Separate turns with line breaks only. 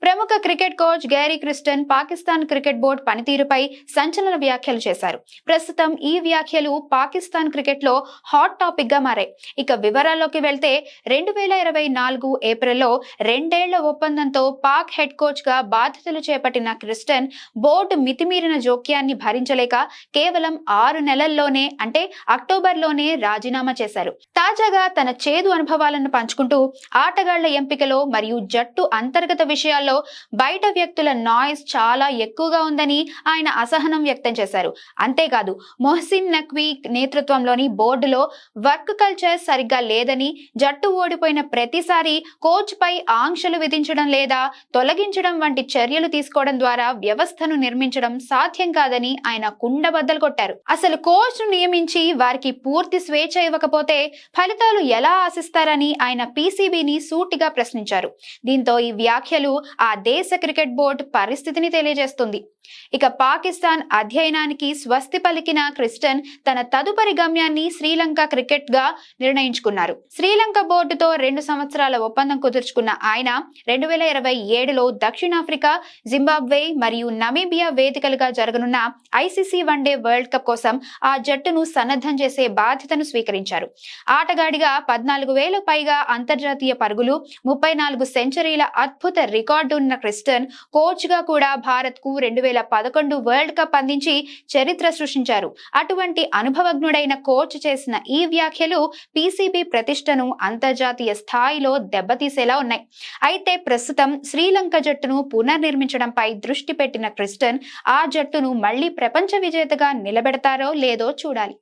ప్రముఖ cricket coach Gary Kirsten Pakistan cricket board పనితీరుపై సంచలన వ్యాఖ్యలు చేశారు. ప్రస్తుతం ఈ వ్యాఖ్యలు పాకిస్తాన్ క్రికెట్ లో హాట్ టాపిక్ గా మారాయి. ఇక వివరాల్లోకి వెళ్తే 2024 ఏప్రిల్లో 2 ఏళ్ల ఒప్పందంతో పాక్ హెడ్ కోచ్ గా బాధ్యతలు చేపట్టిన క్రిస్టన్ బోర్డు మితిమీరిన జోక్యాన్ని భరించలేక కేవలం 6 నెలల్లోనే అంటే అక్టోబర్లోనే రాజీనామా చేశారు. తాజాగా తన చేదు అనుభవాలను పంచుకుంటూ ఆటగాళ్ల ఎంపికలో మరియు జట్టు అంతర్గత విషయాల్లో బయట వ్యక్తుల నాయిస్ చాలా ఎక్కువగా ఉందని ఆయన అసహనం వ్యక్తం చేశారు. అంతేకాదు మొహసిన్ నఖ్వీ నేతృత్వంలోని బోర్డులో వర్క్ కల్చర్ సరిగ్గా లేదని, జట్టు ఓడిపోయిన ప్రతిసారి కోచ్ పై ఆంక్షలు విధించడం లేదా తొలగించడం వంటి చర్యలు తీసుకోవడం ద్వారా వ్యవస్థను నిర్మించడం సాధ్యం కాదని ఆయన కుండబద్దలు కొట్టారు. అసలు కోచ్ ను నియమించి వారికి పూర్తి స్వేచ్ఛ ఇవ్వకపోతే ఫలితాలు ఎలా ఆశిస్తారని ఆయన పీసీబీని సూటిగా ప్రశ్నించారు. దీంతో ఈ వ్యాఖ్యలు ఆ దేశ క్రికెట్ బోర్డు పరిస్థితిని తెలియజేస్తుంది. ఇక పాకిస్తాన్ అధ్యయనానికి స్వస్తి పలికిన క్రిస్టన్ తన తదుపరి గమ్యాన్ని శ్రీలంక క్రికెట్ గా నిర్ణయించుకున్నారు. శ్రీలంక బోర్డుతో 2 సంవత్సరాల ఒప్పందం కుదుర్చుకున్న ఆయన 2027లో దక్షిణాఫ్రికా, జింబాబ్వే మరియు నమీబియా వేదికలుగా జరగనున్న ఐసీసీ వన్డే వరల్డ్ కప్ కోసం ఆ జట్టును సన్నద్ధం చేసే బాధ్యతను స్వీకరించారు. ఆటగాడిగా 14,000 పైగా అంతర్జాతీయ పరుగులు, 34 సెంచరీల అద్భుత రికార్డు ఉన్న క్రిస్టన్ కోచ్ గా కూడా భారత్ కు 2011 వరల్డ్ కప్ అందించి చరిత్ర సృష్టించారు. అటువంటి అనుభవజ్ఞుడైన కోచ్ చేసిన ఈ వ్యాఖ్యలు పీసీబీ ప్రతిష్టను అంతర్జాతీయ స్థాయిలో దెబ్బతీసేలా ఉన్నాయి. అయితే ప్రస్తుతం శ్రీలంక జట్టును పునర్నిర్మించడంపై దృష్టి పెట్టిన క్రిస్టన్ ఆ జట్టును మళ్లీ ప్రపంచ విజేతగా నిలబెడతారో లేదో చూడాలి.